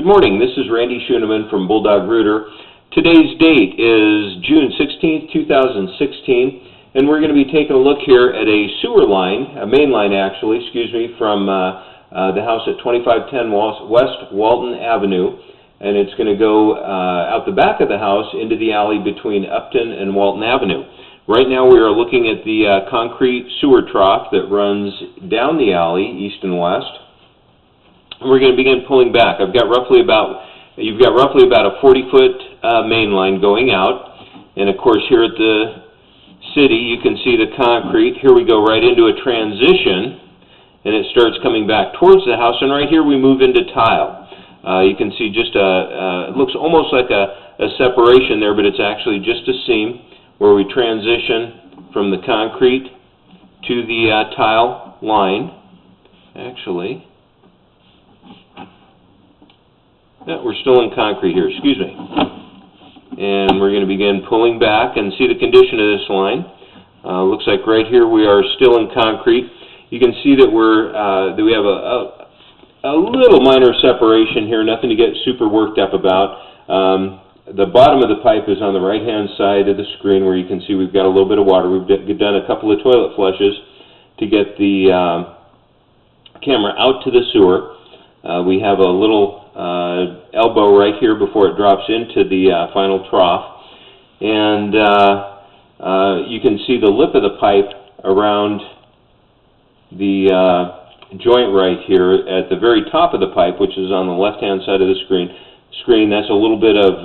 Good morning, this is Randy Schooneman from Bulldog Rooter. Today's date is June 16th, 2016, and we're going to be taking a look here at a sewer line, a main line actually, from the house at 2510 West Walton Avenue, and it's going to go out the back of the house into the alley between Upton and Walton Avenue. Right now we are looking at the concrete sewer trough that runs down the alley, east and west. We're going to begin pulling back. You've got roughly about a 40-foot main line going out, and of course here at the city you can see the concrete. Here we go right into a transition, and it starts coming back towards the house, and right here we move into tile. You can see just it looks almost like a separation there, but it's actually just a seam where we transition from the concrete to the tile line. Actually, we're still in concrete here, excuse me. And we're going to begin pulling back and see the condition of this line. Looks like right here we are still in concrete. You can see that we have a little minor separation here, nothing to get super worked up about. The bottom of the pipe is on the right-hand side of the screen where you can see we've got a little bit of water. We've done a couple of toilet flushes to get the camera out to the sewer. We have a little elbow right here before it drops into the final trough, and you can see the lip of the pipe around the joint right here at the very top of the pipe, which is on the left-hand side of the screen. That's a little bit of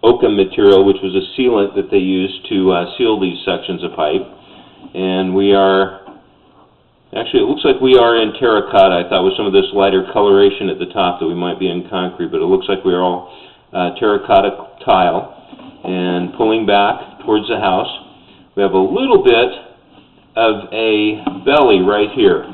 oakum material, which was a sealant that they used to seal these sections of pipe. And we are, actually it looks like we are in terracotta. I thought with some of this lighter coloration at the top that we might be in concrete, but it looks like we are all terracotta tile. And pulling back towards the house, we have a little bit of a belly right here.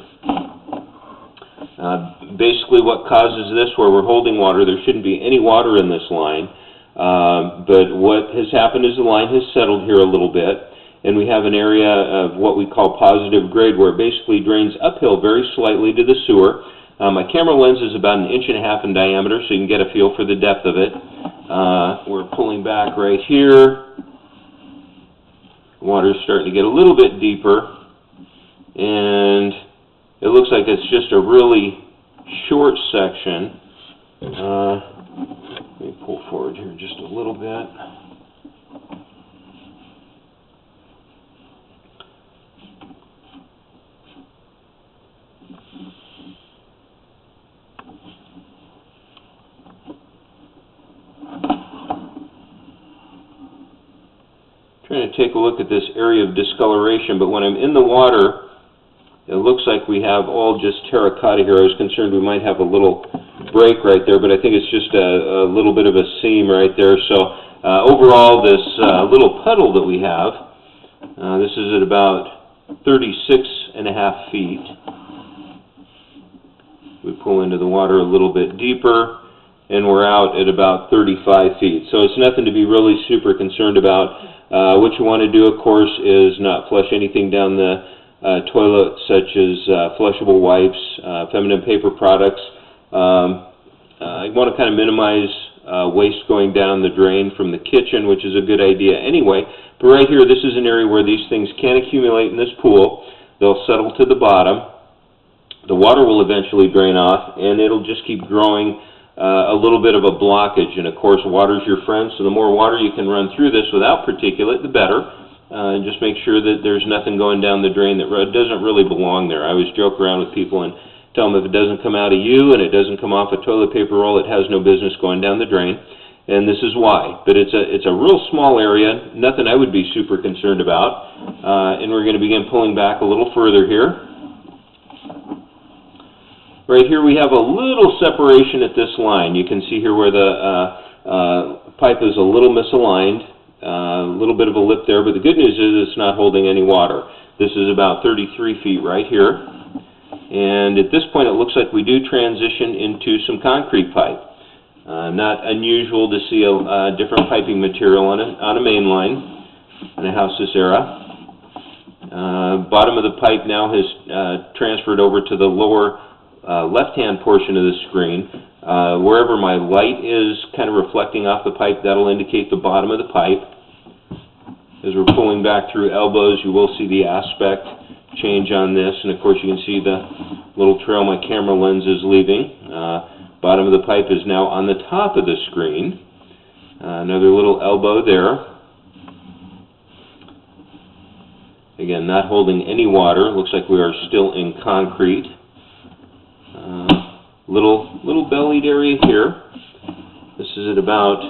Basically what causes this, where we're holding water, there shouldn't be any water in this line, but what has happened is the line has settled here a little bit, and we have an area of what we call positive grade, where it basically drains uphill very slightly to the sewer. My camera lens is about 1.5 inches in diameter, so you can get a feel for the depth of it. We're pulling back right here. Water's starting to get a little bit deeper, and it looks like it's just a really short section. Let me pull forward here just a little bit. Trying to take a look at this area of discoloration, but when I'm in the water, it looks like we have all just terracotta here. I was concerned we might have a little break right there, but I think it's just a little bit of a seam right there. So overall, this little puddle that we have, this is at about 36.5 feet. We pull into the water a little bit deeper, and we're out at about 35 feet. So it's nothing to be really super concerned about. What you want to do, of course, is not flush anything down the toilet, such as flushable wipes, feminine paper products. You want to kind of minimize waste going down the drain from the kitchen, which is a good idea anyway. But right here, this is an area where these things can accumulate in this pool. They'll settle to the bottom. The water will eventually drain off, and it'll just keep growing a little bit of a blockage. And of course, water's your friend, so the more water you can run through this without particulate, the better. And just make sure that there's nothing going down the drain that doesn't really belong there. I always joke around with people and tell them if it doesn't come out of you and it doesn't come off a toilet paper roll, it has no business going down the drain. And this is why. But it's a real small area, nothing I would be super concerned about. And we're going to begin pulling back a little further here. Right here we have a little separation at this line. You can see here where the pipe is a little misaligned. A little bit of a lip there, but the good news is it's not holding any water. This is about 33 feet right here, and at this point it looks like we do transition into some concrete pipe. Not unusual to see a different piping material on a main line in a house this era. Bottom of the pipe now has transferred over to the lower left-hand portion of the screen. Wherever my light is kind of reflecting off the pipe, that'll indicate the bottom of the pipe. As we're pulling back through elbows, you will see the aspect change on this, and of course you can see the little trail my camera lens is leaving. Bottom of the pipe is now on the top of the screen. Another little elbow there. Again, not holding any water. Looks like we are still in concrete. Little bellied area here. This is at about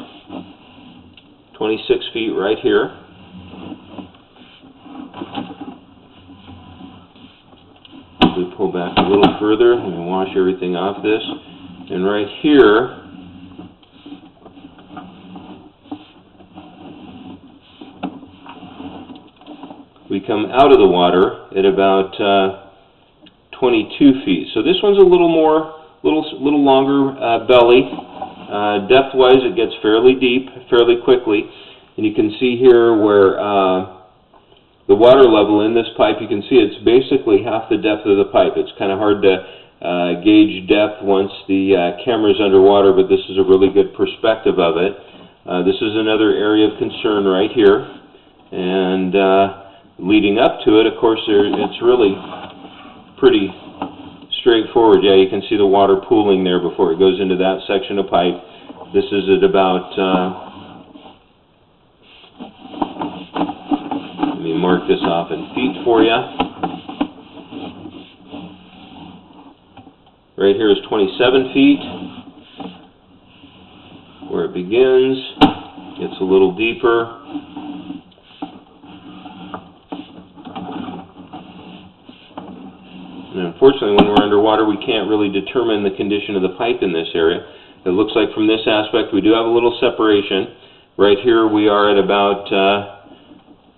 26 feet right here. We pull back a little further and wash everything off this. And right here, we come out of the water at about 22 feet. So this one's a little longer belly. Depth-wise, it gets fairly deep, fairly quickly. And you can see here where the water level in this pipe, you can see it's basically half the depth of the pipe. It's kind of hard to gauge depth once the camera's underwater, but this is a really good perspective of it. This is another area of concern right here. And leading up to it, of course, it's really pretty straightforward. Yeah, you can see the water pooling there before it goes into that section of pipe. This is at about, let me mark this off in feet for you. Right here is 27 feet, where it begins. Gets a little deeper. And unfortunately, when we're underwater, we can't really determine the condition of the pipe in this area. It looks like from this aspect, we do have a little separation. Right here, we are at about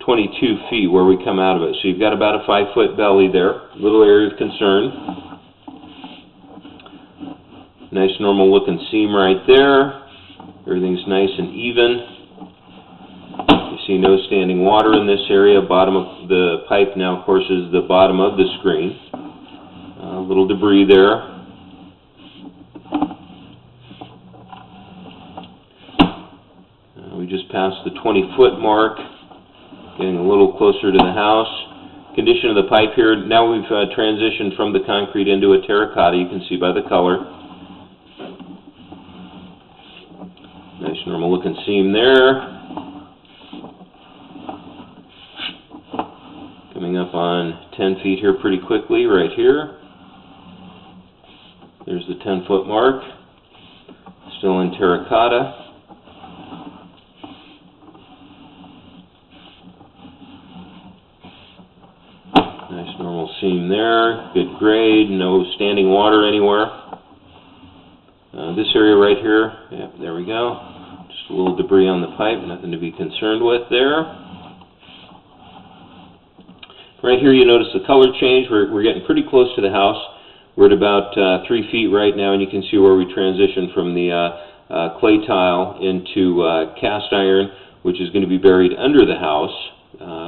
22 feet where we come out of it. So you've got about a 5-foot belly there, little area of concern. Nice normal looking seam right there. Everything's nice and even. You see no standing water in this area. Bottom of the pipe now, of course, is the bottom of the screen. A little debris there. We just passed the 20-foot mark, getting a little closer to the house. Condition of the pipe here, now we've transitioned from the concrete into a terracotta, you can see by the color. Nice normal looking seam there. Coming up on 10 feet here pretty quickly, right here. There's the 10-foot mark. Still in terracotta. Nice normal seam there. Good grade. No standing water anywhere. This area right here, yep, there we go. Just a little debris on the pipe. Nothing to be concerned with there. Right here you notice the color change. We're getting pretty close to the house. We're at about 3 feet right now, and you can see where we transitioned from the clay tile into cast iron, which is going to be buried under the house.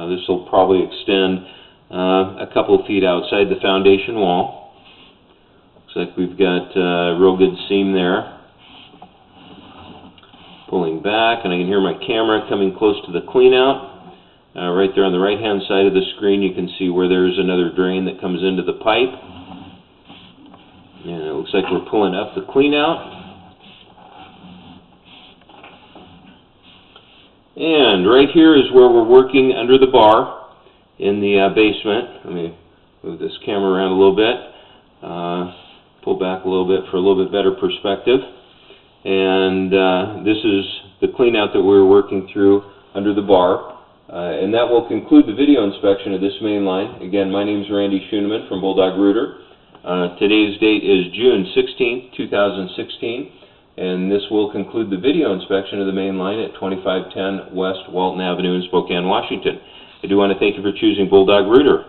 This will probably extend a couple of feet outside the foundation wall. Looks like we've got a real good seam there. Pulling back, and I can hear my camera coming close to the cleanout. Right there on the right-hand side of the screen, you can see where there's another drain that comes into the pipe. And it looks like we're pulling up the cleanout. And right here is where we're working under the bar in the basement. Let me move this camera around a little bit. Pull back a little bit for a little bit better perspective. And this is the cleanout that we're working through under the bar. And that will conclude the video inspection of this main line. Again, my name is Randy Schoeneman from Bulldog Rooter. Today's date is June 16th, 2016, and this will conclude the video inspection of the main line at 2510 West Walton Avenue in Spokane, Washington. I do want to thank you for choosing Bulldog Rooter.